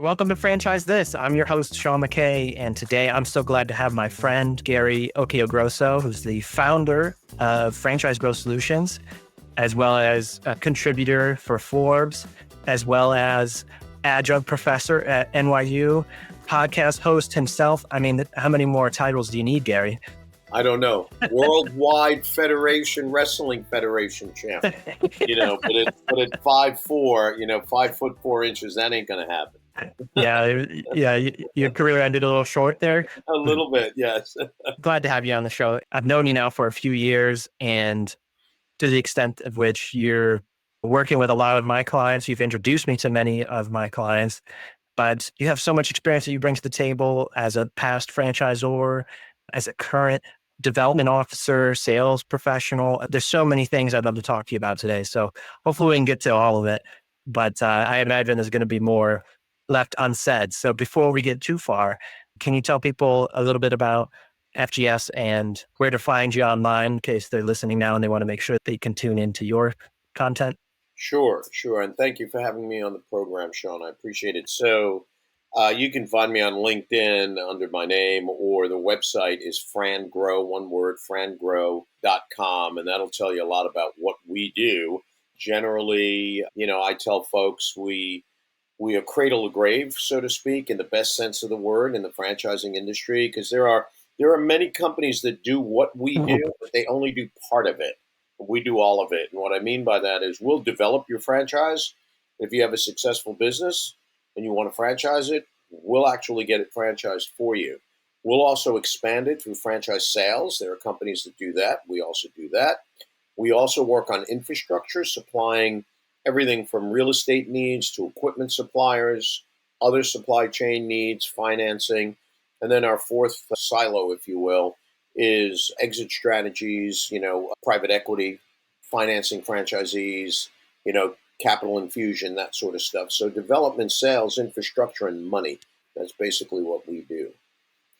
Welcome to Franchise This. I'm your host, Sean McKay, and today I'm so glad to have my friend, Gary Occhiogrosso, who's the founder of Franchise Growth Solutions, as well as a contributor for Forbes, as well as adjunct professor at NYU, podcast host himself. I mean, how many more titles do you need, Gary? I don't know. Worldwide Federation Wrestling Federation champ. But at 5'4", 5'4", that ain't gonna happen. Yeah. Your career ended a little short there. A little bit, yes. Glad to have you on the show. I've known you now for a few years, and to the extent of which you're working with a lot of my clients, you've introduced me to many of my clients, but you have so much experience that you bring to the table as a past franchisor, as a current development officer, sales professional. There's so many things I'd love to talk to you about today. So hopefully we can get to all of it, but I imagine there's going to be more left unsaid. So before we get too far, can you tell people a little bit about FGS and where to find you online in case they're listening now and they want to make sure they can tune into your content? Sure. And thank you for having me on the program, Sean. I appreciate it. So you can find me on LinkedIn under my name, or the website is frangrow, one word, frangrow.com, and that'll tell you a lot about what we do. Generally, I tell folks we are cradle to grave, so to speak, in the best sense of the word in the franchising industry, because there are many companies that do what we do, but they only do part of it. We do all of it. And what I mean by that is we'll develop your franchise. If you have a successful business and you want to franchise it, we'll actually get it franchised for you. We'll also expand it through franchise sales. There are companies that do that. We also do that. We also work on infrastructure, supplying everything from real estate needs to equipment suppliers, other supply chain needs, financing. And then our fourth silo, if you will, is exit strategies, private equity, financing franchisees, capital infusion, that sort of stuff. So development, sales, infrastructure, and money. That's basically what we do.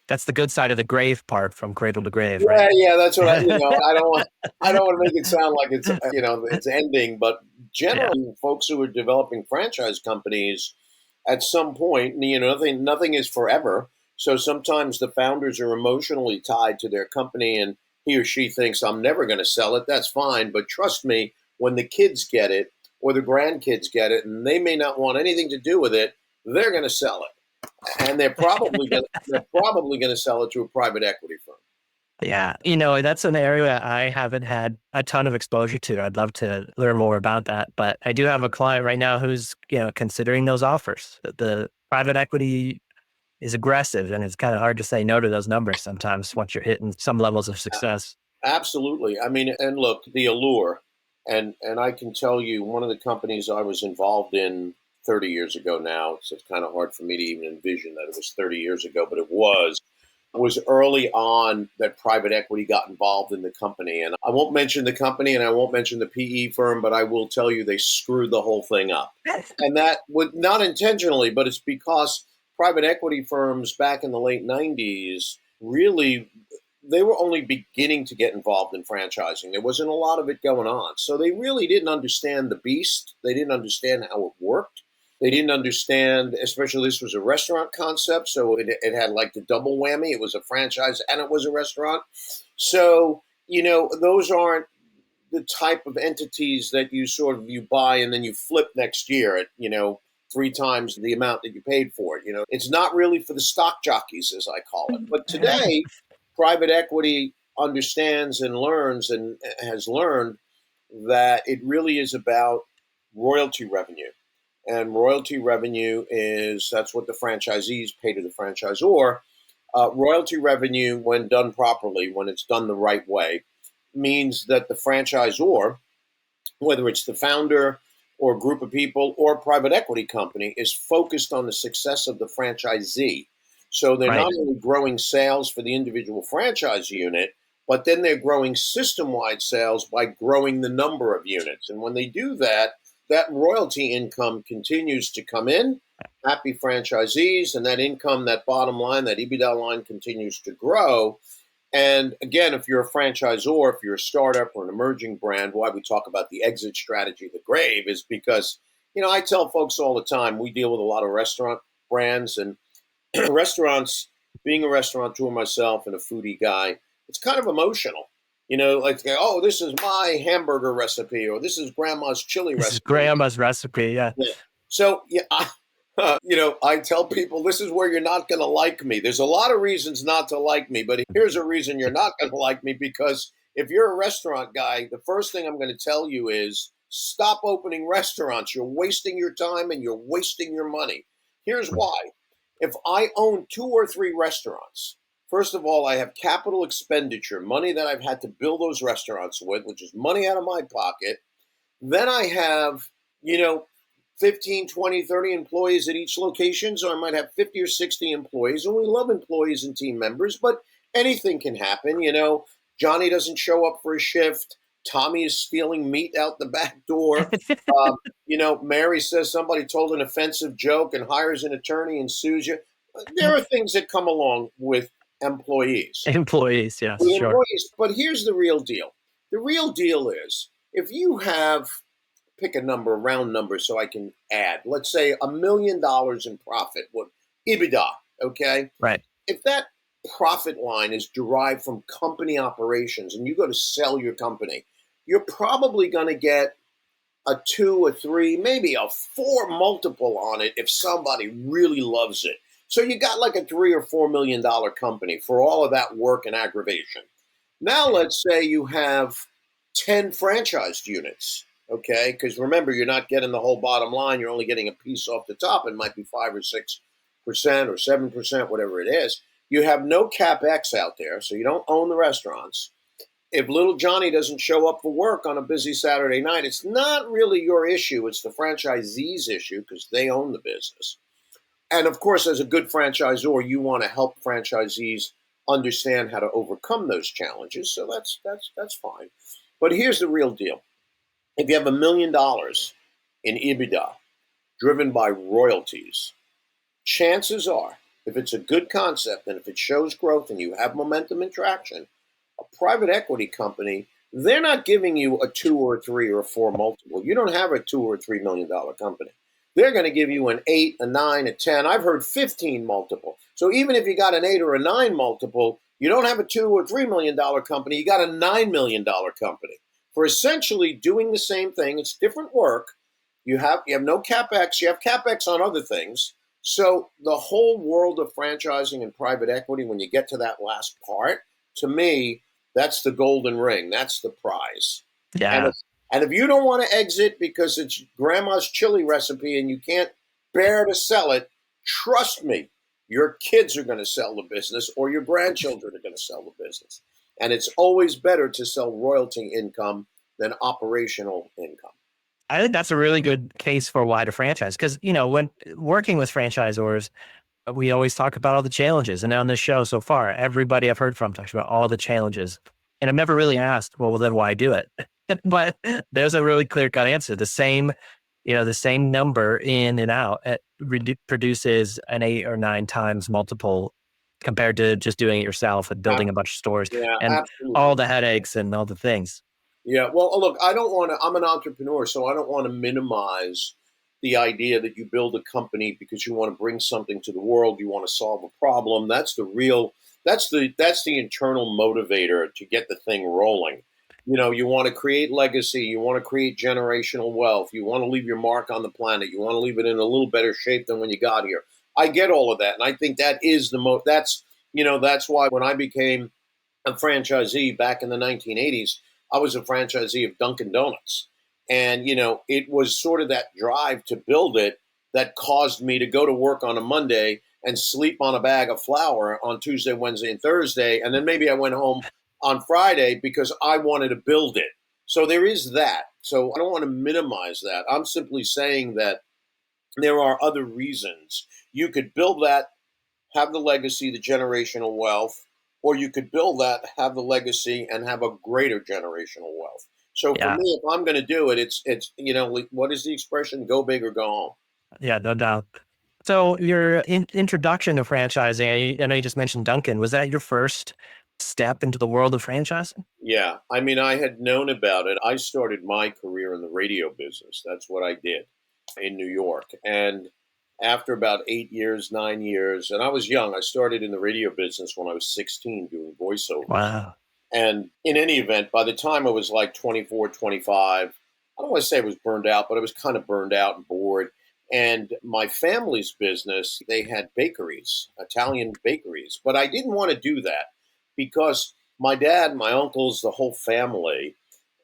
That's the good side of the grave part, from cradle to grave, right? Yeah, that's what I don't want to make it sound like it's, it's ending, but generally folks who are developing franchise companies at some point, nothing is forever. So sometimes the founders are emotionally tied to their company and he or she thinks, I'm never going to sell it. That's fine. But trust me, when the kids get it or the grandkids get it, and they may not want anything to do with it, they're going to sell it. And they're probably going to sell it to a private equity firm. Yeah. That's an area I haven't had a ton of exposure to. I'd love to learn more about that. But I do have a client right now who's, considering those offers. The private equity is aggressive, and it's kind of hard to say no to those numbers sometimes once you're hitting some levels of success. Absolutely. I mean, and look, the allure, and I can tell you, one of the companies I was involved in 30 years ago now, so it's kind of hard for me to even envision that it was 30 years ago, but it was early on that private equity got involved in the company. And I won't mention the company and I won't mention the PE firm, but I will tell you they screwed the whole thing up. And that would not intentionally, but it's because private equity firms back in the late 90s, really, they were only beginning to get involved in franchising. There wasn't a lot of it going on. So they really didn't understand the beast. They didn't understand how it worked. They didn't understand, especially this was a restaurant concept. So it had like the double whammy. It was a franchise and it was a restaurant. So, those aren't the type of entities that you buy and then you flip next year at, 3 times the amount that you paid for it. It's not really for the stock jockeys, as I call it. But today, private equity understands and learns and has learned that it really is about royalty revenue. And royalty revenue that's what the franchisees pay to the franchisor. Royalty revenue, when done properly, when it's done the right way, means that the franchisor, whether it's the founder or a group of people or a private equity company, is focused on the success of the franchisee. So they're not only growing sales for the individual franchise unit, but then they're growing system-wide sales by growing the number of units. And when they do that, that royalty income continues to come in, happy franchisees, and that income, that bottom line, that EBITDA line continues to grow. And again, if you're a franchisor, if you're a startup or an emerging brand, why we talk about the exit strategy, the grave, is because, I tell folks all the time, we deal with a lot of restaurant brands and restaurants. Being a restaurateur myself and a foodie guy, it's kind of emotional. Like, oh, this is my hamburger recipe, or this is grandma's chili This is recipe. grandma's recipe. Yeah. Yeah. So yeah, I tell people this is where you're not going to like me. There's a lot of reasons not to like me, but here's a reason you're not going to like me, because if you're a restaurant guy, the first thing I'm going to tell you is stop opening restaurants. You're wasting your time and you're wasting your money. Here's why. If I own 2 or 3 restaurants, first of all, I have capital expenditure, money that I've had to build those restaurants with, which is money out of my pocket. Then I have, you know, 15, 20, 30 employees at each location. So I might have 50 or 60 employees. And we love employees and team members, but anything can happen. Johnny doesn't show up for a shift. Tommy is stealing meat out the back door. Um, Mary says somebody told an offensive joke and hires an attorney and sues you. There are things that come along with employees. Employees. Yes, The sure. employees, but here's the real deal. The real deal is if you have, pick a number, a round number, so I can add, let's say $1 million in profit, what EBITDA, okay? Right. If that profit line is derived from company operations and you go to sell your company, you're probably going to get a 2 or 3, maybe a 4 multiple on it if somebody really loves it. So you got like a $3 or $4 million company for all of that work and aggravation. Now let's say you have 10 franchised units, okay? Because remember, you're not getting the whole bottom line. You're only getting a piece off the top. It might be 5 or 6% or 7%, whatever it is. You have no CapEx out there, so you don't own the restaurants. If little Johnny doesn't show up for work on a busy Saturday night, it's not really your issue. It's the franchisee's issue because they own the business. And of course, as a good franchisor, you want to help franchisees understand how to overcome those challenges. So that's fine. But here's the real deal. If you have $1 million in EBITDA driven by royalties, chances are, if it's a good concept and if it shows growth and you have momentum and traction, a private equity company, they're not giving you a 2 or 3 or 4 multiple. You don't have a $2 or $3 million company. They're going to give you an 8, a 9, a 10. I've heard 15 multiple. So even if you got an 8 or a 9 multiple, you don't have a $2 or $3 million company. You got a $9 million company for essentially doing the same thing. It's different work. You have no CapEx. You have CapEx on other things. So the whole world of franchising and private equity, when you get to that last part, to me, that's the golden ring. That's the prize. And Yeah. if, and if you don't want to exit because it's grandma's chili recipe and you can't bear to sell it, trust me, your kids are going to sell the business or your grandchildren are going to sell the business. And it's always better to sell royalty income than operational income. I think that's a really good case for why to franchise. Because, when working with franchisors, we always talk about all the challenges. And on this show so far, everybody I've heard from talks about all the challenges. And I've never really asked, well, then why do it? But there's a really clear cut answer. The same number in and out produces an 8 or 9 times multiple compared to just doing it yourself and building a bunch of stores Yeah, and absolutely. all the headaches and all the things. Yeah, well, look, I don't want to, I'm an entrepreneur, so I don't want to minimize the idea that you build a company because you want to bring something to the world, you want to solve a problem. That's the internal motivator to get the thing rolling. You want to create legacy, you want to create generational wealth, you want to leave your mark on the planet, you want to leave it in a little better shape than when you got here. I get all of that, and I think that is that's why when I became a franchisee back in the 1980s, I was a franchisee of Dunkin Donuts. And, it was sort of that drive to build it that caused me to go to work on a Monday and sleep on a bag of flour on Tuesday, Wednesday, and Thursday. And then maybe I went home on Friday because I wanted to build it. So there is that. So I don't want to minimize that. I'm simply saying that there are other reasons. You could build that, have the legacy, the generational wealth, or you could build that, have the legacy, and have a greater generational wealth. So for Yeah. me, if I'm going to do it, it's what is the expression? Go big or go home. Yeah, no doubt. So your introduction to franchising, I know you just mentioned Dunkin'. Was that your first step into the world of franchising? Yeah, I mean, I had known about it. I started my career in the radio business. That's what I did in New York, and after about 8 years, 9 years, and I was young. I started in the radio business when I was 16 doing voiceovers. Wow. And in any event, by the time I was like 24, 25, I don't want to say I was burned out, but I was kind of burned out and bored. And my family's business, they had bakeries, Italian bakeries. But I didn't want to do that because my dad, my uncles, the whole family,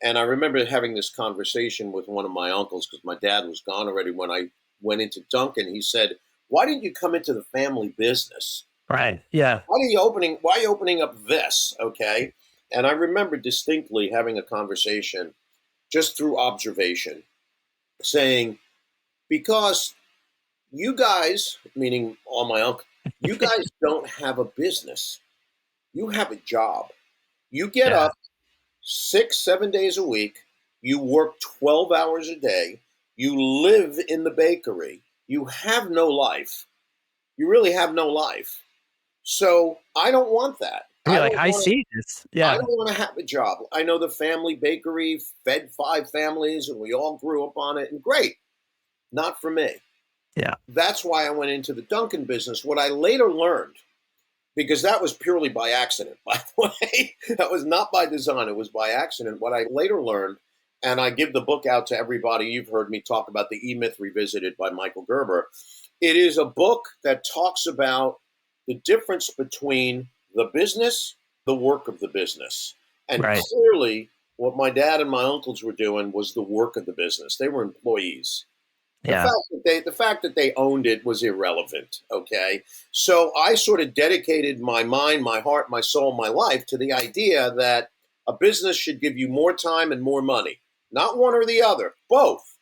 and I remember having this conversation with one of my uncles because my dad was gone already when I went into Dunkin. He said, "Why didn't you come into the family business? Right. Yeah. Why are you opening up this?" Okay. And I remember distinctly having a conversation just through observation saying, because you guys, meaning all my uncle, you guys don't have a business. You have a job. You get Yeah. up 6, 7 days a week. You work 12 hours a day. You live in the bakery. You have no life. You really have no life. So I don't want that. You're like, I see this. I Yeah. don't want to have a job. I know the family bakery fed 5 families and we all grew up on it, and great. Not for me. Yeah. That's why I went into the Dunkin' business. What I later learned, because that was purely by accident, by the way, that was not by design, it was by accident. What I later learned, and I give the book out to everybody, you've heard me talk about the E-Myth Revisited by Michael Gerber. It is a book that talks about the difference between the business, the work of the business. And Right. clearly, what my dad and my uncles were doing was the work of the business. They were employees. Yeah. The fact that they owned it was irrelevant. Okay, so I sort of dedicated my mind, my heart, my soul, my life to the idea that a business should give you more time and more money, not one or the other, both.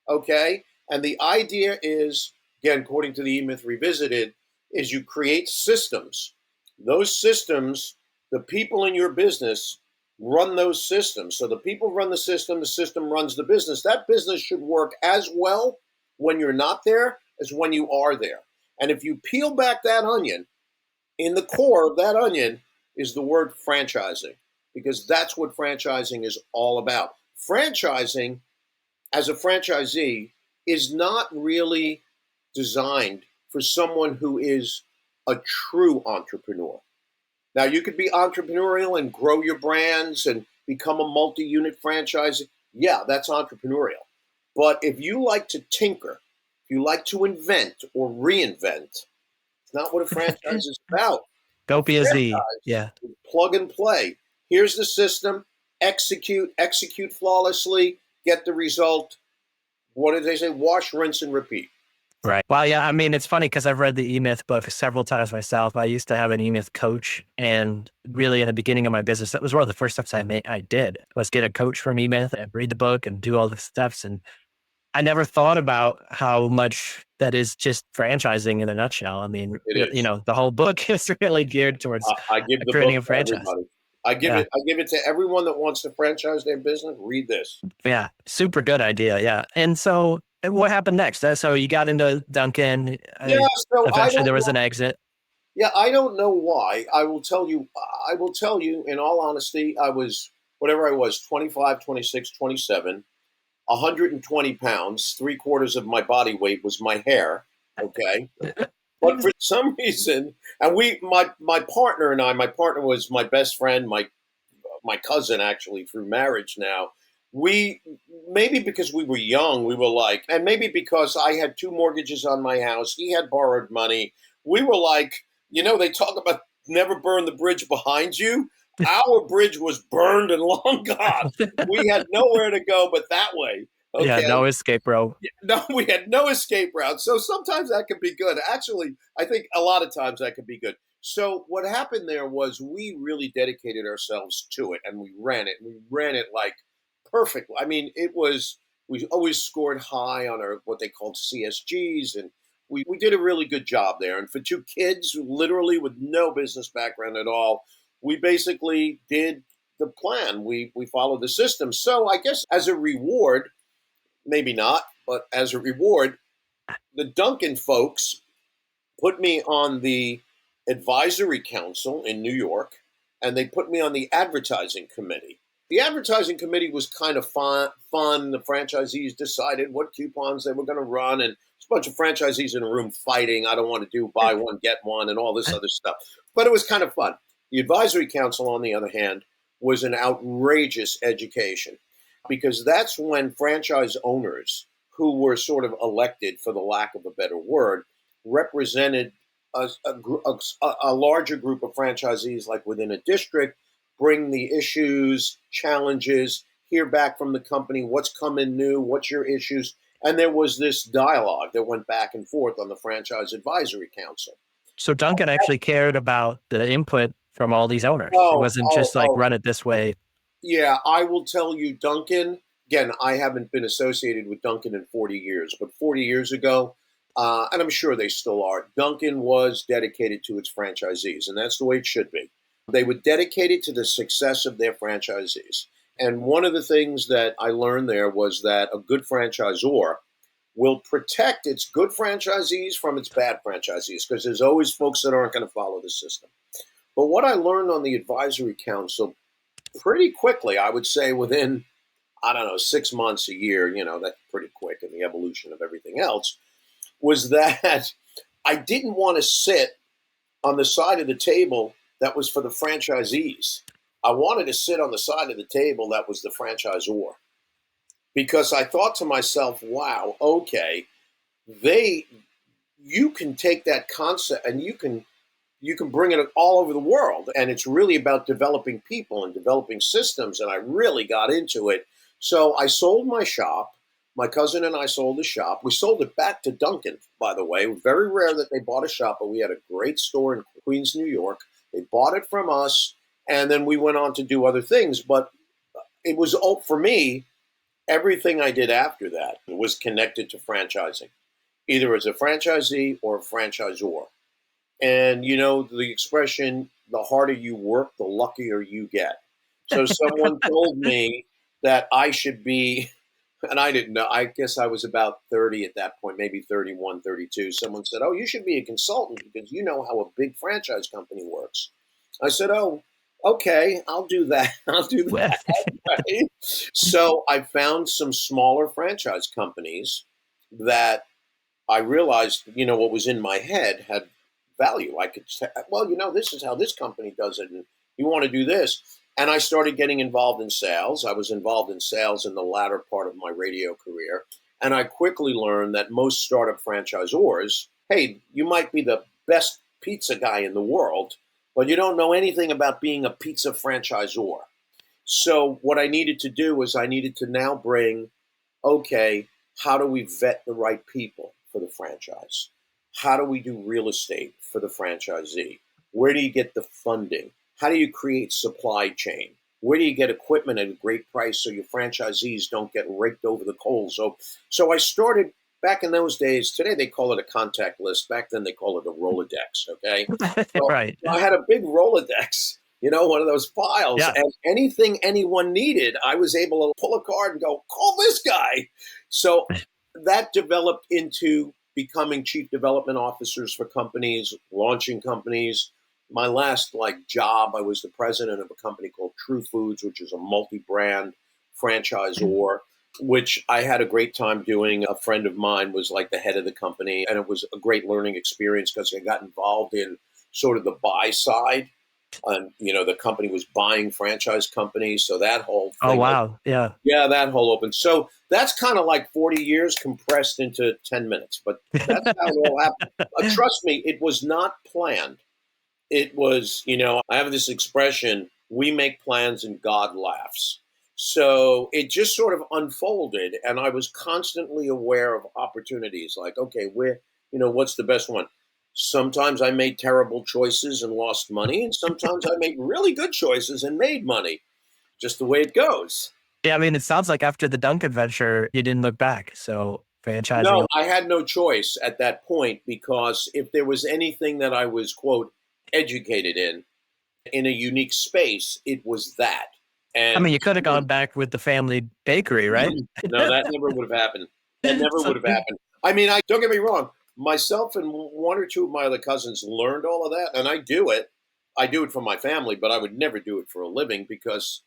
Okay, and the idea is, again, according to the E-Myth Revisited, is you create systems. Those systems, the people in your business run those systems. So the people run the system runs the business. That business should work as well when you're not there as when you are there. And if you peel back that onion, in the core of that onion is the word franchising, because that's what franchising is all about. Franchising, as a franchisee, is not really designed for someone who is a true entrepreneur. Now, you could be entrepreneurial and grow your brands and become a multi unit franchise. Yeah, that's entrepreneurial. But if you like to tinker, if you like to invent or reinvent, it's not what a franchise is about. A Don't be a Z. franchise Yeah. is plug and play. Here's the system, execute flawlessly, get the result. What did they say? Wash, rinse, and repeat. Right. Well, yeah. I mean, it's funny because I've read the E-Myth book several times myself. I used to have an E-Myth coach, and really, in the beginning of my business, that was one of the first steps I did was get a coach from E-Myth and read the book and do all the steps. And I never thought about how much that is just franchising in a nutshell. I mean, It is. the whole book is really geared towards I give the creating book a to franchise. everybody. Yeah. I give it to everyone that wants to franchise their business. Read this. Yeah. Super good idea. Yeah. And so what happened next? So you got into Dunkin'. Yeah, so I Eventually don't there was know. an exit. Yeah, I don't know why. I will tell you. I will tell you in all honesty. I was whatever I was, 25, 26, 27, 120 pounds. 3/4 of my body weight was my hair. Okay, but for some reason, and my partner and I, my partner was my best friend, my cousin actually through marriage now. We, maybe because we were young, we were like, and maybe because I had 2 mortgages on my house, he had borrowed money. We were like, they talk about never burn the bridge behind you. Our bridge was burned and long gone. We had nowhere to go but that way. Yeah. Okay. No escape, bro. No, we had no escape route. So sometimes that could be good. Actually, I think a lot of times that could be good. So what happened there was we really dedicated ourselves to it, and we ran it. We ran it like perfect. I mean, we always scored high on our what they called CSGs, and we did a really good job there. And for 2 kids, literally with no business background at all, we basically did the plan. We followed the system. So I guess as a reward, maybe not, but as a reward, the Dunkin' folks put me on the advisory council in New York, and they put me on the advertising committee. The advertising committee was kind of fun. The franchisees decided what coupons they were going to run, and It's a bunch of franchisees in a room fighting. I don't want to do buy one, get one, and all this other stuff. But it was kind of fun. The advisory council, on the other hand, was an outrageous education because that's when franchise owners who were sort of elected, for the lack of a better word, represented a larger group of franchisees, like within a district, bring the issues, challenges, hear back from the company, what's coming new, what's your issues. And there was this dialogue that went back and forth on the Franchise Advisory Council. So Duncan actually cared about the input from all these owners. It Oh, wasn't oh, just like oh, run it this way. yeah, I will tell you, Duncan, again, I haven't been associated with Duncan in 40 years, but 40 years ago, and I'm sure they still are, Duncan was dedicated to its franchisees, and that's the way it should be. They were dedicated to the success of their franchisees. And one of the things that I learned there was that a good franchisor will protect its good franchisees from its bad franchisees, because there's always folks that aren't going to follow the system. But what I learned on the advisory council pretty quickly, I would say within, I don't know, 6 months, a year, that's pretty quick in the evolution of everything else, was that I didn't want to sit on the side of the table that was for the franchisees. I wanted to sit on the side of the table that was the franchisor, because I thought to myself, wow, okay, you can take that concept and you can bring it all over the world. And it's really about developing people and developing systems. And I really got into it. So I sold my shop. My cousin and I sold the shop. We sold it back to Dunkin', by the way. Very rare that they bought a shop, but we had a great store in Queens, New York. They bought it from us, and then we went on to do other things. But it was, for me, everything I did after that was connected to franchising, either as a franchisee or a franchisor. And the expression, the harder you work, the luckier you get. So someone told me that I should be, and I didn't know, I guess I was about 30 at that point, maybe 31, 32. Someone said, oh, you should be a consultant because you know how a big franchise company works. I said, oh, okay, I'll do that. I'll do that. Right? So I found some smaller franchise companies that I realized, what was in my head had value. I could say, well, this is how this company does it, and you want to do this. And I started getting involved in sales. I was involved in sales in the latter part of my radio career. And I quickly learned that most startup franchisors, hey, you might be the best pizza guy in the world, but you don't know anything about being a pizza franchisor. So what I needed to do was I needed to now bring, okay, how do we vet the right people for the franchise? How do we do real estate for the franchisee? Where do you get the funding? How do you create supply chain? Where do you get equipment at a great price so your franchisees don't get raked over the coals? So I started back in those days. Today they call it a contact list. Back then they call it a Rolodex. Okay, so Right. I had a big Rolodex. One of those files, Yeah. and anything anyone needed, I was able to pull a card and go, call this guy. So that developed into becoming chief development officers for companies, launching companies. My last job, I was the president of a company called True Foods, which is a multi-brand franchisor, which I had a great time doing. A friend of mine was like the head of the company, and it was a great learning experience because I got involved in sort of the buy side. And, the company was buying franchise companies. So that whole Oh, thing, wow. Yeah. yeah, that whole open. So that's kind of like 40 years compressed into 10 minutes. But that's how it all happened. Trust me, it was not planned. It was, I have this expression, we make plans and God laughs. So it just sort of unfolded. And I was constantly aware of opportunities like, okay, what's the best one? Sometimes I made terrible choices and lost money. And sometimes I made really good choices and made money. Just the way it goes. Yeah. I mean, it sounds like after the Dunkin' venture, you didn't look back. So franchising. No, I had no choice at that point because if there was anything that I was, quote, educated in a unique space, it was that. I mean, And you could have gone back with the family bakery, right? no, that never would have happened. That never So- would have happened. I mean, don't get me wrong. Myself and one or two of my other cousins learned all of that, and I do it. I do it for my family, but I would never do it for a living because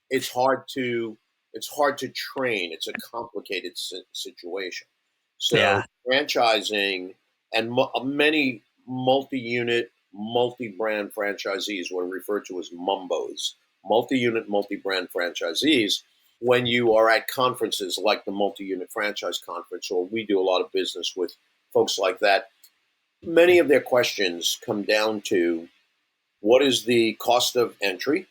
it's hard to train. It's a complicated situation. So Yeah. franchising and many multi-unit, multi-brand franchisees were referred to as mumbos, multi-unit, multi-brand franchisees. When you are at conferences like the multi-unit franchise conference, or we do a lot of business with folks like that, many of their questions come down to what is the cost of entry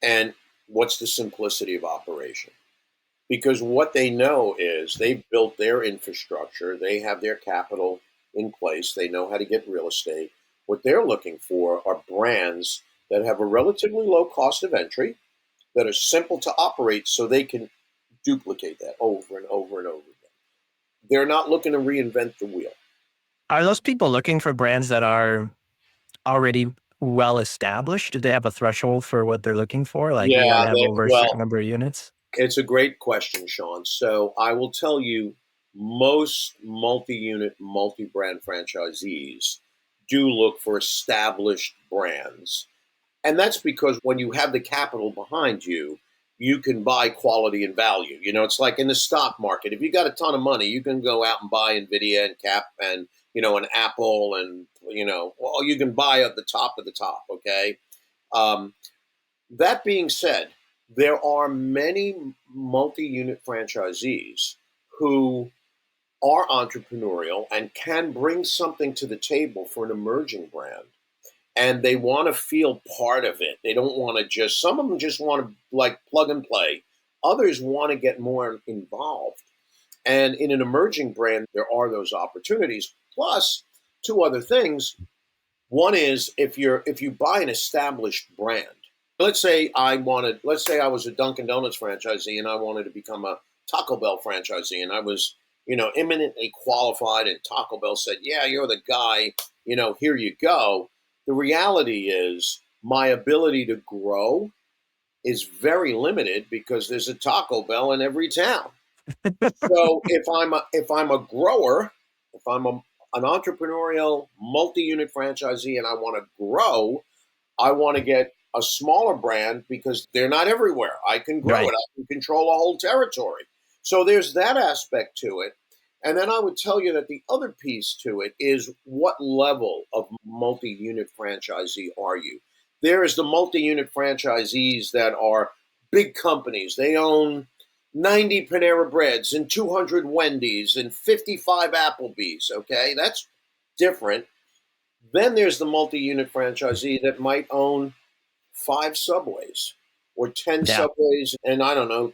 and what's the simplicity of operation? Because what they know is they've built their infrastructure, they have their capital in place, they know how to get real estate. What they're looking for are brands that have a relatively low cost of entry, that are simple to operate so they can duplicate that over and over and over again. They're not looking to reinvent the wheel. Are those people looking for brands that are already well established? Do they have a threshold for what they're looking for? Like you got Yeah, to have over a certain well, number of units? it's a great question, Sean. So I will tell you, most multi-unit, multi-brand franchisees do look for established brands. And that's because when you have the capital behind you, you can buy quality and value. It's like in the stock market. If you got a ton of money, you can go out and buy Nvidia and Cap and, an Apple and, well, you can buy at the top of the top. Okay. Um, that being said, there are many multi unit franchisees who are entrepreneurial and can bring something to the table for an emerging brand. And they want to feel part of it. They don't want to some of them just want to like plug and play. Others want to get more involved. And in an emerging brand, there are those opportunities. Plus, two other things. One is if you buy an established brand. Let's say I was a Dunkin Donuts franchisee and I wanted to become a Taco Bell franchisee, and I was, eminently qualified, and Taco Bell said, "Yeah, you're the guy, here you go." The reality is my ability to grow is very limited because there's a Taco Bell in every town. So if I'm a grower, if I'm an entrepreneurial multi-unit franchisee and I want to grow, I want to get a smaller brand because they're not everywhere. I can grow it. Right. I can control a whole territory. So there's that aspect to it. And then I would tell you that the other piece to it is what level of multi-unit franchisee are you? There is the multi-unit franchisees that are big companies. They own 90 Panera Breads and 200 Wendy's and 55 Applebee's. Okay, that's different. Then there's the multi-unit franchisee that might own 5 Subways or 10 Yeah. Subways, and I don't know,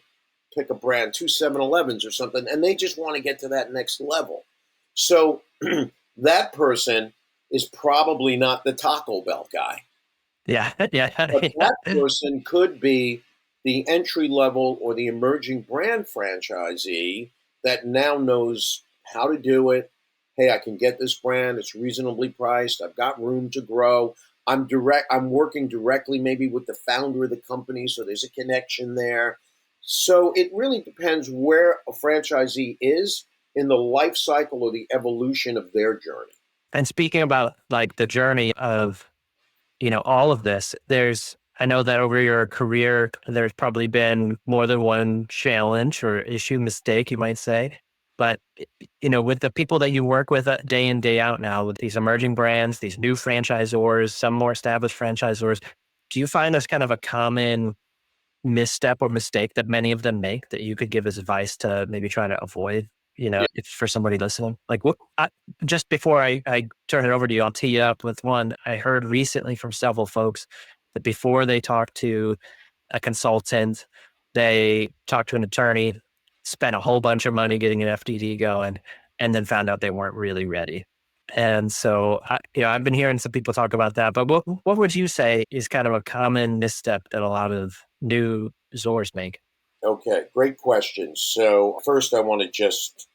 pick a brand, 2 7-Elevens or something, and they just want to get to that next level. So that person is probably not the Taco Bell guy, Yeah. Yeah. but Yeah. that person could be the entry level or the emerging brand franchisee that now knows how to do it. Hey, I can get this brand. It's reasonably priced. I've got room to grow. I'm working directly maybe with the founder of the company, so there's a connection there. So it really depends where a franchisee is in the life cycle or the evolution of their journey. And speaking about like the journey of, all of this, I know that over your career, there's probably been more than one challenge or issue, mistake, you might say. But, with the people that you work with day in, day out now, with these emerging brands, these new franchisors, some more established franchisors, do you find this kind of a common misstep or mistake that many of them make that you could give as advice to maybe try to avoid, Yeah. if for somebody listening? Like just before I turn it over to you, I'll tee you up with one. I heard recently from several folks that before they talk to a consultant, they talk to an attorney, spent a whole bunch of money getting an FDD going, and then found out they weren't really ready. And so, I've been hearing some people talk about that, but what would you say is kind of a common misstep that a lot of new Zors make? Okay, great question. So first, I want to just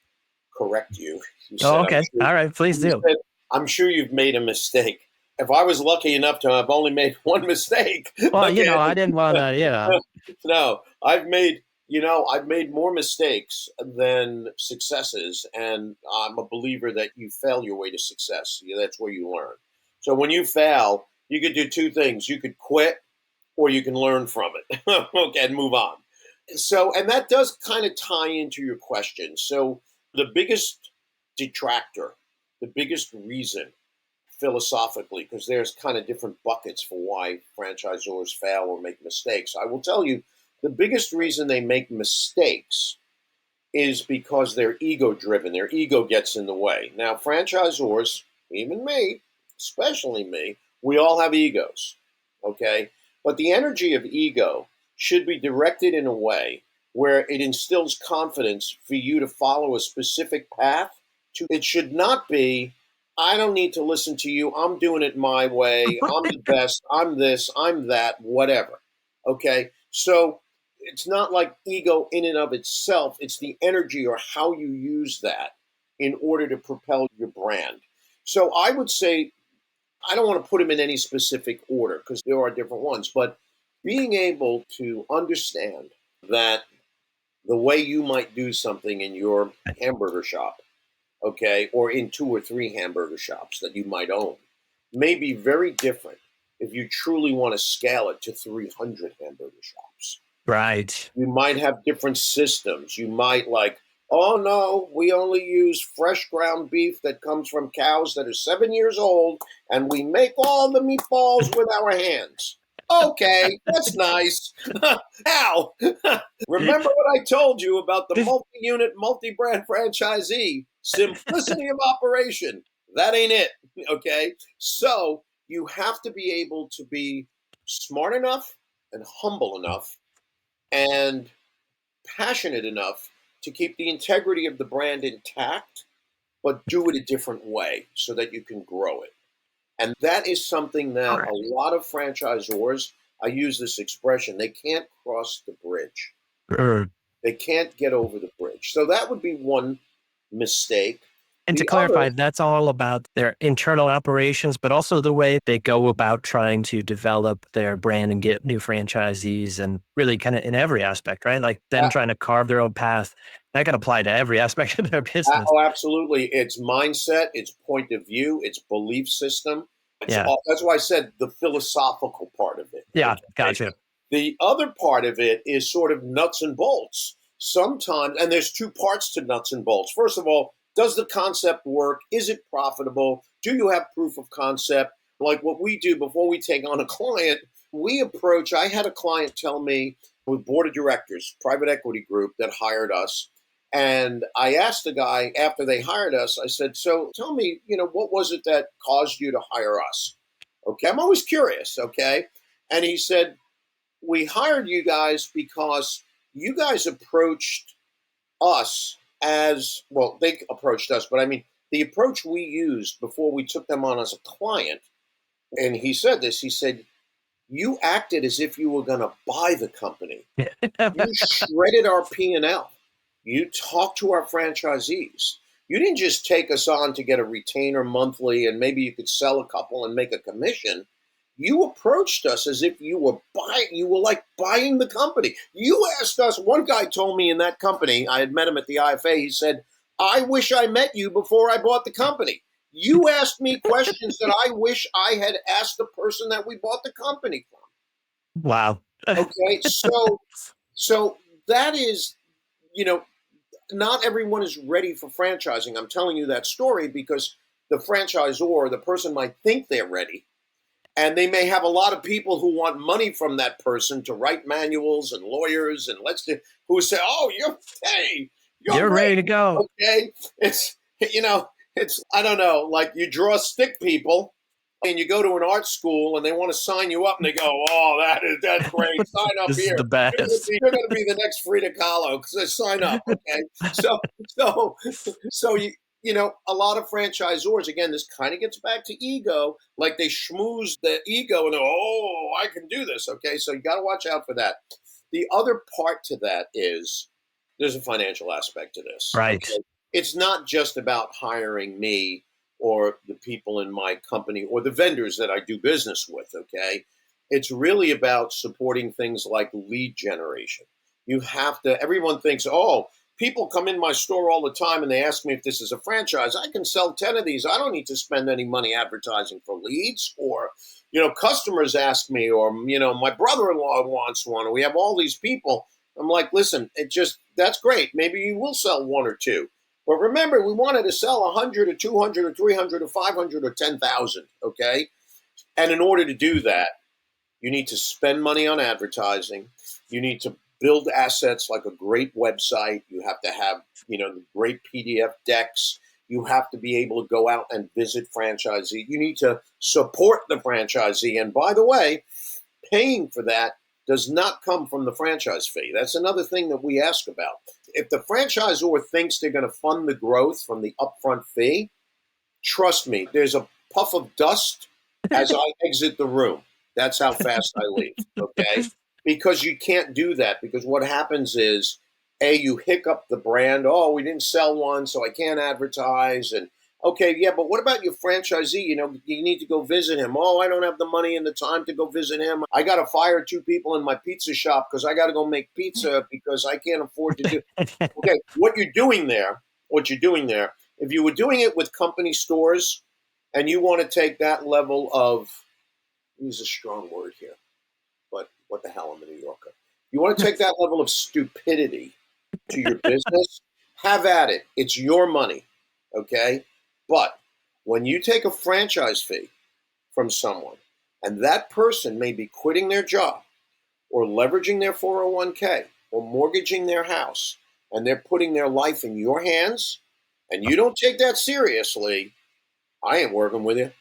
correct you. You Oh, said, okay. All right. Please you do. said, I'm sure you've made a mistake. If I was lucky enough to have only made one mistake, Well, okay, I didn't want to, no, I've made more mistakes than successes, and I'm a believer that you fail your way to success. That's where you learn. So when you fail, you could do two things: you could quit, or you can learn from it, okay, and move on. So, and that does kind of tie into your question. So, the biggest detractor, the biggest reason philosophically, because there's kind of different buckets for why franchisors fail or make mistakes. I will tell you the biggest reason they make mistakes is because they're ego driven. Their ego gets in the way. Now, franchisors, even me, especially me, we all have egos, okay? But the energy of ego should be directed in a way where it instills confidence for you to follow a specific path. It should not be, I don't need to listen to you. I'm doing it my way. I'm the best. I'm this. I'm that, whatever. Okay? So it's not like ego in and of itself. It's the energy or how you use that in order to propel your brand. So I would say, I don't want to put them in any specific order because there are different ones, but being able to understand that the way you might do something in your hamburger shop, okay, or in 2 or 3 hamburger shops that you might own, may be very different if you truly want to scale it to 300 hamburger shops. Right. You might have different systems. You might like, oh no, we only use fresh ground beef that comes from cows that are 7 years old, and we make all the meatballs with our hands. Okay, that's nice. How? Remember what I told you about the multi-unit, multi-brand franchisee? Simplicity of operation. That ain't it. Okay? So you have to be able to be smart enough and humble enough and passionate enough to keep the integrity of the brand intact, but do it a different way so that you can grow it. And that is something that a lot of franchisors, I use this expression, they can't cross the bridge. They can't get over the bridge. So that would be one mistake. And to The clarify, other, that's all about their internal operations, but also the way they go about trying to develop their brand and get new franchisees and really kind of in every aspect, right? Like them trying to carve their own path. That can apply to every aspect of their business. oh, absolutely. It's mindset, it's point of view, it's belief system. Yeah. That's why I said the philosophical part of it. Yeah. Okay? Gotcha. The other part of it is sort of nuts and bolts. Sometimes, and there's 2 parts to nuts and bolts. First of all, does the concept work? Is it profitable? Do you have proof of concept? Like what we do before we take on a client, I had a client tell me with board of directors, private equity group that hired us. And I asked the guy after they hired us, I said, so tell me, what was it that caused you to hire us? Okay. I'm always curious. Okay. And he said, we hired you guys because you guys approached us as well. They approached us, but I mean, the approach we used before we took them on as a client. And he said this, he said, you acted as if you were going to buy the company. You shredded our P&L. You talked to our franchisees. You didn't just take us on to get a retainer monthly and maybe you could sell a couple and make a commission. You approached us as if you were like buying the company. You asked us, one guy told me in that company, I had met him at the IFA, he said, I wish I met you before I bought the company. You asked me questions that I wish I had asked the person that we bought the company from. Wow. Okay, so that is, not everyone is ready for franchising. I'm telling you that story because the franchisor, the person might think they're ready, and they may have a lot of people who want money from that person to write manuals and lawyers and who say, "Oh, you're ready to go." Okay, it's I don't know, like you draw stick people and you go to an art school and they want to sign you up and they go, "Oh, that's great. Sign up This here. is the best. You're going to be the next Frida Kahlo because they sign up." Okay, so a lot of franchisors, again, this kind of gets back to ego. Like they schmooze the ego and I can do this. Okay, so you got to watch out for that. The other part to that is there's a financial aspect to this. Right. Okay? It's not just about hiring me or the people in my company or the vendors that I do business with, okay? It's really about supporting things like lead generation. Everyone thinks, people come in my store all the time and they ask me if this is a franchise. I can sell 10 of these. I don't need to spend any money advertising for leads. Or, customers ask me, or, my brother-in-law wants one. Or we have all these people. I'm like, listen, that's great. Maybe you will sell 1 or 2. But remember, we wanted to sell 100 or 200 or 300 or 500 or 10,000. Okay. And in order to do that, you need to spend money on advertising. You need to build assets like a great website. You have to have, great PDF decks. You have to be able to go out and visit franchisee. You need to support the franchisee. And by the way, paying for that does not come from the franchise fee. That's another thing that we ask about. If the franchisor thinks they're going to fund the growth from the upfront fee, trust me, there's a puff of dust as I exit the room. That's how fast I leave, okay? Because you can't do that, because what happens is, A, you hiccup the brand. Oh, we didn't sell one, so I can't advertise. And, okay, yeah, but what about your franchisee? You need to go visit him. Oh, I don't have the money and the time to go visit him. I got to fire 2 people in my pizza shop because I got to go make pizza because I can't afford to do. Okay, what you're doing there, if you were doing it with company stores and you want to take that level of, use a strong word here, but what the hell, I'm a New Yorker. You want to take that level of stupidity to your business, have at it. It's your money, okay? But when you take a franchise fee from someone and that person may be quitting their job or leveraging their 401k or mortgaging their house, and they're putting their life in your hands, and you don't take that seriously, I ain't working with you.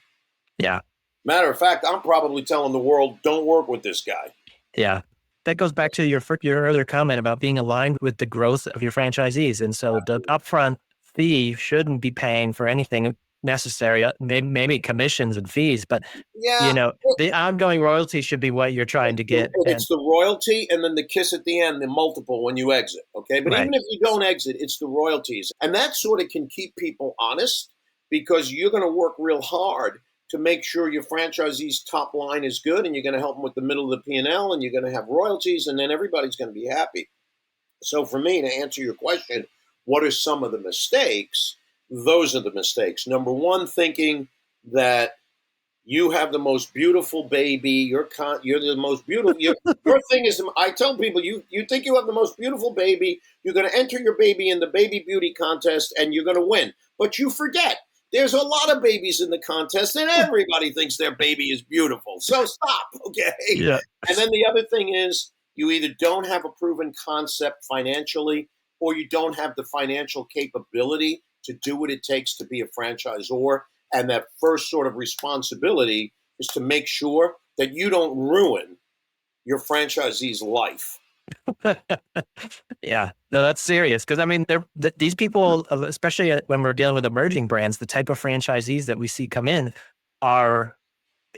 Yeah. Matter of fact, I'm probably telling the world, don't work with this guy. Yeah. That goes back to your earlier comment about being aligned with the growth of your franchisees. And so the upfront fee shouldn't be paying for anything necessary, maybe commissions and fees, but Yeah, the ongoing royalty should be what you're trying to get. And it's the royalty and then the kiss at the end, the multiple when you exit. Okay. But right. even if you don't exit, it's the royalties. And that sort of can keep people honest, because you're going to work real hard to make sure your franchisee's top line is good, and you're going to help them with the middle of the P&L, and you're going to have royalties, and then everybody's going to be happy. So for me, to answer your question, what are some of the mistakes? Those are the mistakes. Number one, thinking that you have the most beautiful baby. You're the most beautiful. Your thing is, I tell people, you think you have the most beautiful baby. You're going to enter your baby in the baby beauty contest, and you're going to win. But you forget there's a lot of babies in the contest, and everybody thinks their baby is beautiful. So stop, okay? Yeah. And then the other thing is, you either don't have a proven concept financially, or you don't have the financial capability to do what it takes to be a franchisor. And that first sort of responsibility is to make sure that you don't ruin your franchisee's life. Yeah, no, that's serious. Because I mean, these people, especially when we're dealing with emerging brands, the type of franchisees that we see come in are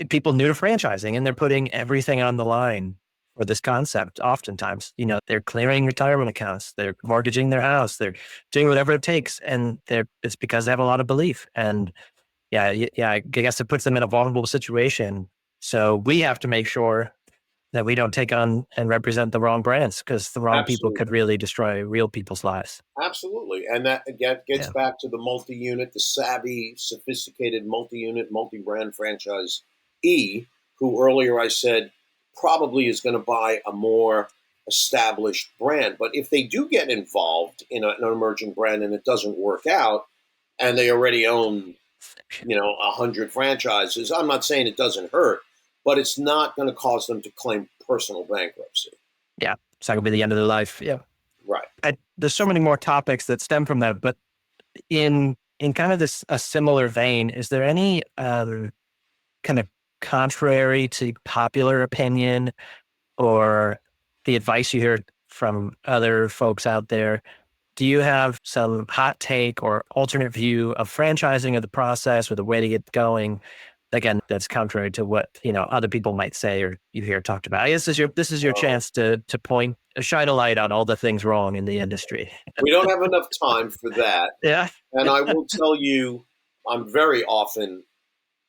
people new to franchising, and they're putting everything on the line for this concept. Oftentimes, they're clearing retirement accounts, they're mortgaging their house, they're doing whatever it takes, and it's because they have a lot of belief. And yeah, I guess it puts them in a vulnerable situation. So we have to make sure that we don't take on and represent the wrong brands, because the wrong people Absolutely. could really destroy real people's lives. Absolutely. And that again gets Yeah. back to the multi-unit, the savvy, sophisticated multi-unit, multi-brand franchise who earlier I said probably is going to buy a more established brand. But if they do get involved in an emerging brand and it doesn't work out, and they already own 100 franchises, I'm not saying it doesn't hurt, but it's not going to cause them to claim personal bankruptcy. Yeah. It's not going to be the end of their life. Yeah. Right. There's so many more topics that stem from that, but in kind of a similar vein, is there any kind of contrary to popular opinion or the advice you hear from other folks out there? Do you have some hot take or alternate view of franchising, of the process, or the way to get going? Again, that's contrary to what other people might say or you hear talked about. I guess this is your Um, chance to shine a light on all the things wrong in the industry. we don't have enough time for that. Yeah, And I will tell you, I'm very often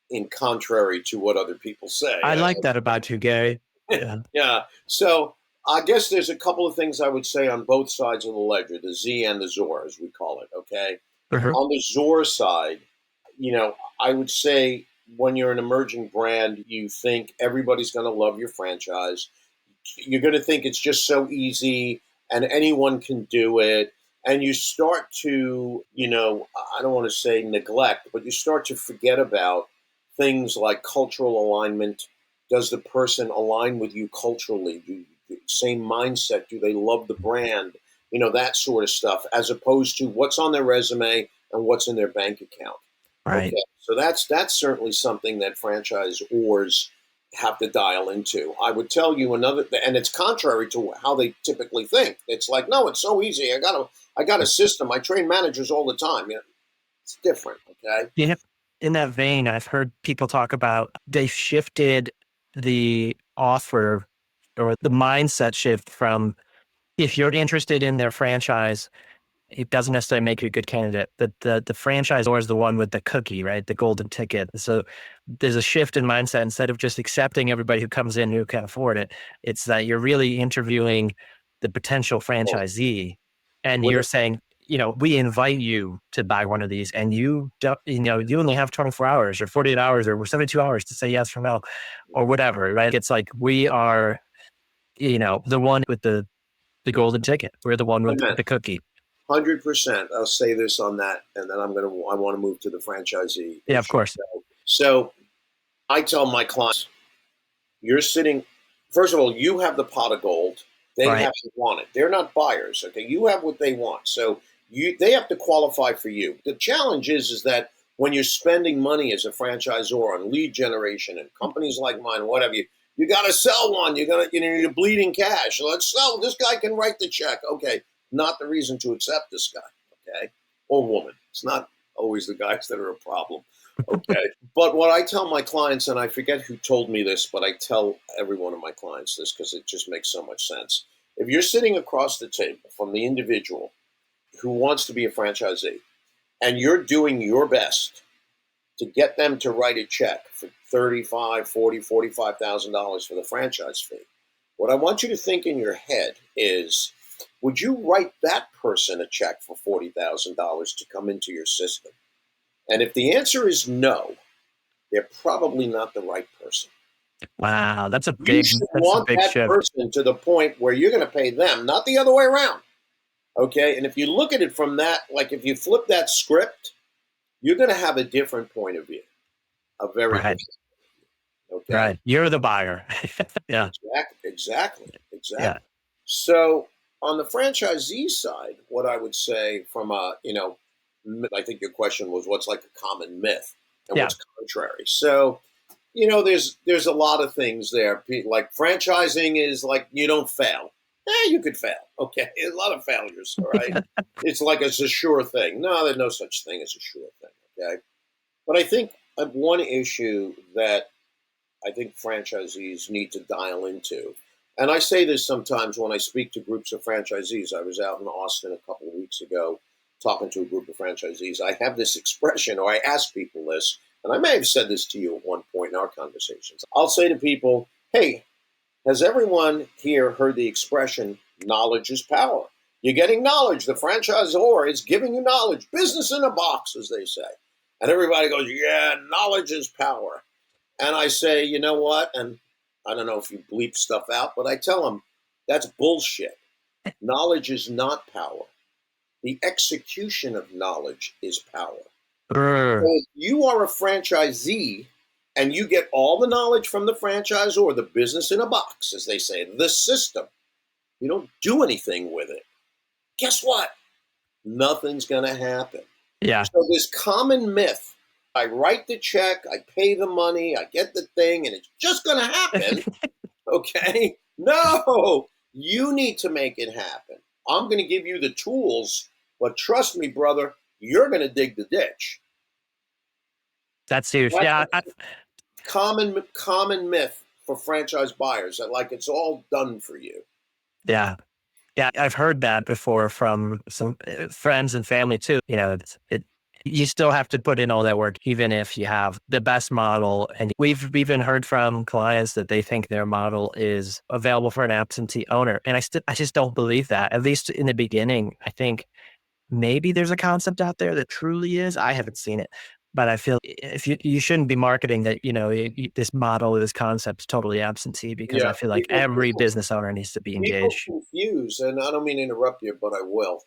in contrary to what other people say. I like that about you, Gary. Yeah. Yeah. So I guess there's a couple of things I would say on both sides of the ledger, the Z and the Zor, as we call it. Okay. Uh-huh. On the Zor side, I would say when you're an emerging brand, you think everybody's going to love your franchise. You're going to think it's just so easy and anyone can do it. and you start to, I don't want to say neglect, but you start to forget about things like cultural alignment. Does the person align with you culturally? Same mindset? Do they love the brand? That sort of stuff, as opposed to what's on their resume and what's in their bank account. Right. Okay, so that's certainly something that franchisors have to dial into. I would tell you another, and it's contrary to how they typically think. It's like, no, it's so easy. I got a system. I train managers all the time. It's different. Okay. Yeah. In that vein, I've heard people talk about they shifted the offer or the mindset shift from if you're interested in their franchise, it doesn't necessarily make you a good candidate. The franchisor is the one with the cookie, right? The golden ticket. So there's a shift in mindset. Instead of just accepting everybody who comes in who can afford it, it's that you're really interviewing the potential Well, franchisee, and with you're it, saying, we invite you to buy one of these, and you don't, you only have 24 hours or 48 hours or 72 hours to say yes or no, or whatever, right? It's like we are, the one with the golden ticket. We're the one with amen. the cookie. 100%. I'll say this on that, and then I want to move to the franchisee Yeah, of issue. course. So I tell my clients, you're sitting, first of all, you have the pot of gold. They Right. have to want it. They're not buyers. Okay. You have what they want. So they have to qualify for you. The challenge is that when you're spending money as a franchisor on lead generation and companies like mine, whatever you got to sell one. You're bleeding cash. Let's sell. This guy can write the check. Okay. Not the reason to accept this guy. Okay. Or woman. It's not always the guys that are a problem. Okay. But what I tell my clients, and I forget who told me this, but I tell every one of my clients this because it just makes so much sense. If you're sitting across the table from the individual who wants to be a franchisee and you're doing your best to get them to write a check for 35, 40, $45,000 for the franchise fee, what I want you to think in your head is, would you write that person a check for $40,000 to come into your system? And if the answer is no, they're probably not the right person. Wow, You should that's a want big that shift. person to the point where you're going to pay them, not the other way around. Okay. And if you look at it from that, like if you flip that script, you're going to have a different point of view, a very Right. different. Okay. Right. You're the buyer. Yeah. Exactly. Yeah. So on the franchisee side, what I would say from I think your question was what's like a common myth and Yeah. what's contrary. So there's a lot of things there. Like franchising is like you don't fail. You could fail. Okay, a lot of failures. All right, it's a sure thing. No, there's no such thing as a sure thing. Okay, but I think one issue that I think franchisees need to dial into, and I say this sometimes when I speak to groups of franchisees. I was out in Austin a couple of weeks ago talking to a group of franchisees. I have this expression, or I ask people this, and I may have said this to you at one point in our conversations. I'll say to people, hey, has everyone here heard the expression, knowledge is power? You're getting knowledge. The franchisor is giving you knowledge. Business in a box, as they say. And everybody goes, yeah, knowledge is power. And I say, you know what? And I don't know if you bleep stuff out, but I tell them that's bullshit. Knowledge is not power. The execution of knowledge is power. So Brr. if you are a franchisee and you get all the knowledge from the franchisor, or the business in a box, as they say, the system, you don't do anything with it. Guess what? Nothing's going to happen. Yeah. So this common myth, I write the check, I pay the money, I get the thing, and it's just going to happen. Okay. No, you need to make it happen. I'm going to give you the tools, but trust me, brother, you're going to dig the ditch. That's huge. That's Yeah. a common myth for franchise buyers that like it's all done for you. Yeah. Yeah. I've heard that before from some friends and family too. You still have to put in all that work, even if you have the best model. And we've even heard from clients that they think their model is available for an absentee owner. And I just don't believe that, at least in the beginning. I think maybe there's a concept out there that truly is. I haven't seen it, but I feel if you shouldn't be marketing that, this model, this concept's totally absentee, because Yeah, I feel like every business owner needs to be people engaged. confuse, and I don't mean to interrupt you, but I will.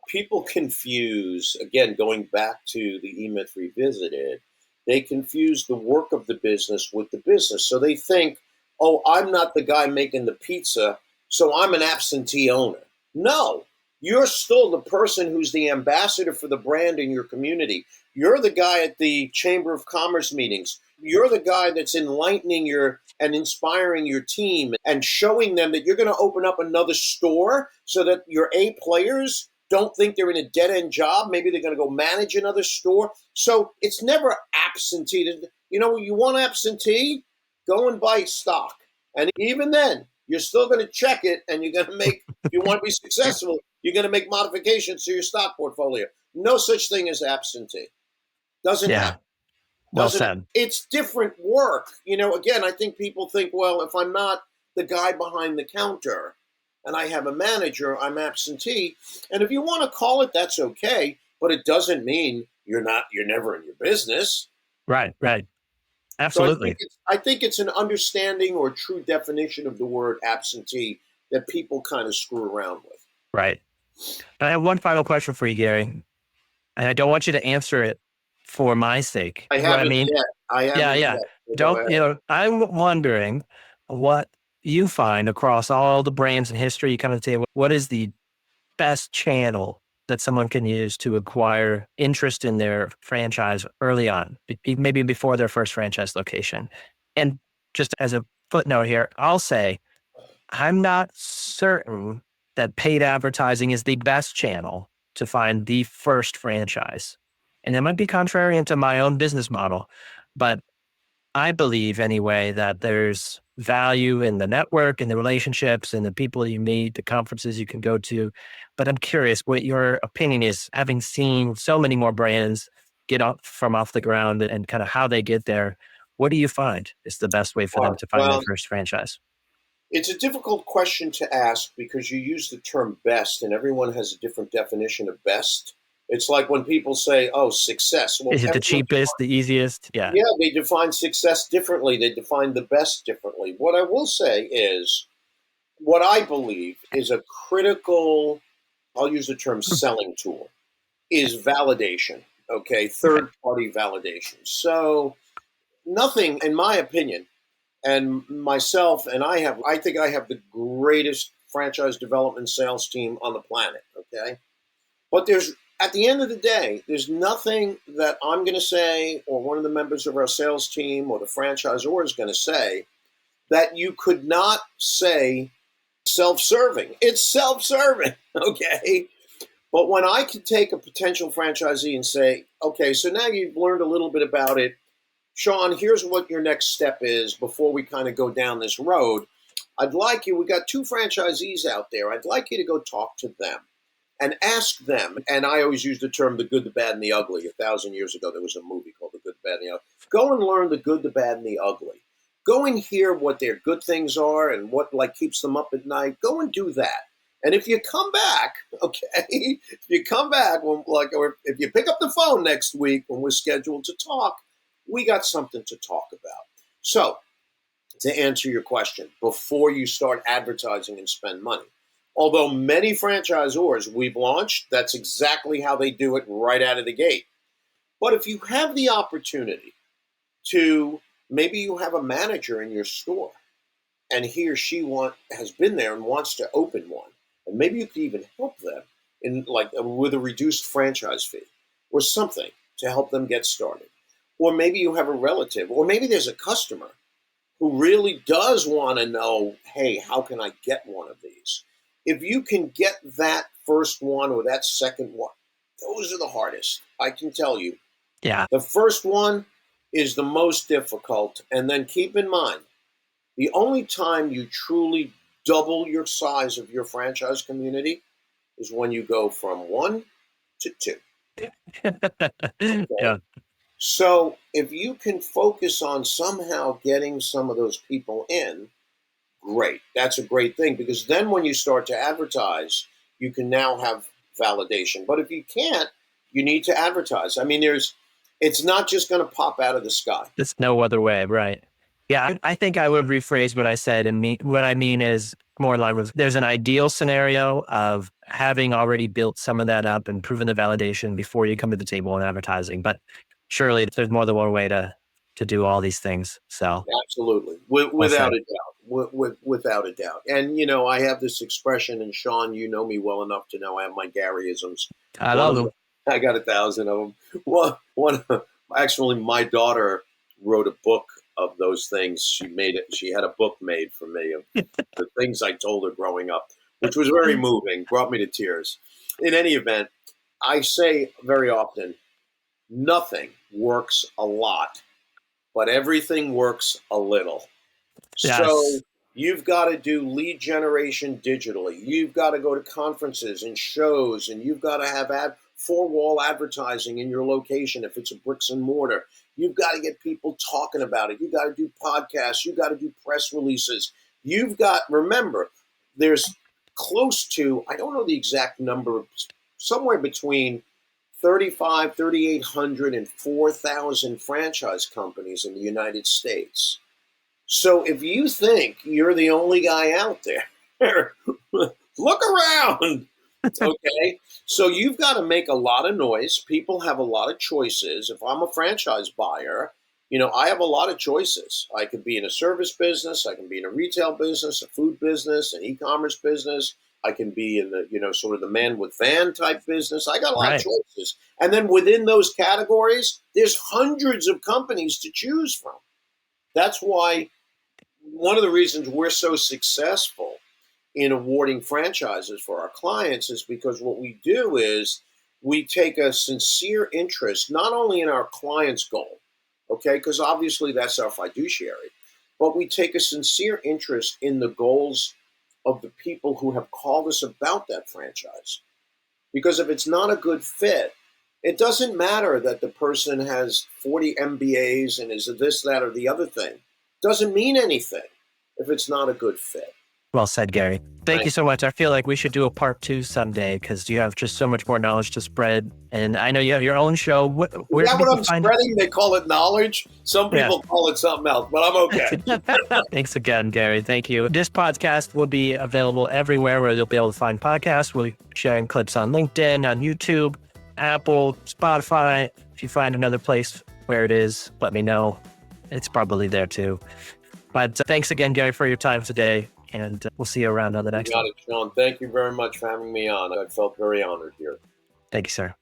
people confuse, again, going back to the E-Myth Revisited, they confuse the work of the business with the business. So they think, oh, I'm not the guy making the pizza, so I'm an absentee owner. No, you're still the person who's the ambassador for the brand in your community. You're the guy at the Chamber of Commerce meetings. You're the guy that's enlightening your and inspiring your team and showing them that you're going to open up another store so that your A players don't think they're in a dead end job. Maybe they're going to go manage another store. So it's never absentee. You know, you want absentee? Go and buy stock. And even then, you're still going to check it and you're going to make, if you want to be successful, you're going to make modifications to your stock portfolio. No such thing as absentee. Doesn't Yeah. happen. Well Doesn't said. It's different work. You know, again, I think people think, well, if I'm not the guy behind the counter and I have a manager, I'm absentee. And if you want to call it, that's okay. But it doesn't mean you're never in your business. Right. Right. So Absolutely. I think it's an understanding or true definition of the word absentee that people kind of screw around with. Right. I have one final question for you, Gary, and I don't want you to answer it for my sake. I What I haven't mean, yet. I yeah, haven't yeah. yet. So go Don't, ahead. I'm wondering what you find across all the brands in history. You kind of say, what is the best channel that someone can use to acquire interest in their franchise early on, maybe before their first franchise location? And just as a footnote here, I'll say I'm not certain that paid advertising is the best channel to find the first franchise. And that might be contrarian to my own business model, but I believe anyway that there's value in the network and the relationships and the people you meet, the conferences you can go to. But I'm curious what your opinion is, having seen so many more brands get off the ground and kind of how they get there. What do you find is the best way for them to find their Well, first franchise? it's a difficult question to ask because you use the term best and everyone has a different definition of best. It's like when people say, oh, success. Well, Is it the everyone, cheapest, the easiest? Yeah. yeah, they define success differently. They define the best differently. What I will say is what I believe is a critical, I'll use the term selling tool, is validation. Okay. Okay. Third party validation. So nothing, in my opinion, and myself and I think I have the greatest franchise development sales team on the planet. Okay. But at the end of the day, there's nothing that I'm going to say or one of the members of our sales team or the franchisor is going to say that you could not say self-serving. It's self-serving. Okay. But when I could take a potential franchisee and say, okay, so now you've learned a little bit about it, Sean, here's what your next step is before we kind of go down this road. We got two franchisees out there. I'd like you to go talk to them and ask them. And I always use the term the good, the bad, and the ugly. 1,000 years ago, there was a movie called The Good, the Bad, and the Ugly. Go and learn the good, the bad, and the ugly. Go and hear what their good things are and what keeps them up at night. Go and do that. And if you come back, okay, if you come back, or if you pick up the phone next week when we're scheduled to talk, we got something to talk about. So, to answer your question, before you start advertising and spend money, although many franchisors we've launched, that's exactly how they do it right out of the gate. But if you have the opportunity to, maybe you have a manager in your store and he or she has been there and wants to open one, and maybe you could even help them with a reduced franchise fee or something to help them get started. Or maybe you have a relative, or maybe there's a customer who really does want to know, hey, how can I get one of these? If you can get that first one or that second one, those are the hardest. I can tell you. Yeah. The first one is the most difficult. And then keep in mind, the only time you truly double your size of your franchise community is when you go from 1 to 2. Okay? Yeah. So if you can focus on somehow getting some of those people in, great. That's a great thing because then when you start to advertise, you can now have validation. But if you can't, you need to advertise. I mean, it's not just going to pop out of the sky. There's no other way. Right. Yeah. I think I would rephrase what I said. And what I mean is more in line with there's an ideal scenario of having already built some of that up and proven the validation before you come to the table in advertising. But surely there's more than one way to do all these things. So Absolutely, well without said. a doubt, without a doubt. And I have this expression, and Sean, you know me well enough to know I have my Garyisms. I One love of them. them, I got 1,000 of them. One, actually, my daughter wrote a book of those things. She made it. She had a book made for me of the things I told her growing up, which was very moving, brought me to tears. In any event, I say very often, nothing works a lot, but everything works a little. So Yes. you've got to do lead generation digitally. You've got to go to conferences and shows, and you've got to have four-wall advertising in your location if it's a bricks and mortar. You've got to get people talking about it. You've got to do podcasts. You've got to do press releases. Remember, there's close to, I don't know the exact number, somewhere between 3,800 and 4,000 franchise companies in the United States. So if you think you're the only guy out there, look around. Okay. So you've got to make a lot of noise. People have a lot of choices. If I'm a franchise buyer, I have a lot of choices. I could be in a service business. I can be in a retail business, a food business, an e-commerce business. I can be in the, sort of the man with van type business. I got a lot of Right. choices. And then within those categories, there's hundreds of companies to choose from. That's why one of the reasons we're so successful in awarding franchises for our clients is because what we do is we take a sincere interest not only in our client's goal, okay, because obviously that's our fiduciary, but we take a sincere interest in the goals of the people who have called us about that franchise. Because if it's not a good fit, it doesn't matter that the person has 40 MBAs and is this, that, or the other thing. It doesn't mean anything if it's not a good fit. Well said, Gary. Thank you Thank so much. I feel like we should do a part 2 someday because you have just so much more knowledge to spread. And I know you have your own show. Is Where that can what people I'm find? spreading? They call it knowledge. Some Yeah. people call it something else, but I'm okay. Thanks again, Gary. Thank you. This podcast will be available everywhere where you'll be able to find podcasts. We'll be sharing clips on LinkedIn, on YouTube, Apple, Spotify. If you find another place where it is, let me know. It's probably there too. But thanks again, Gary, for your time today. And we'll see you around on the You next got one. it, Sean. Thank you very much for having me on. I felt very honored here. Thank you, sir.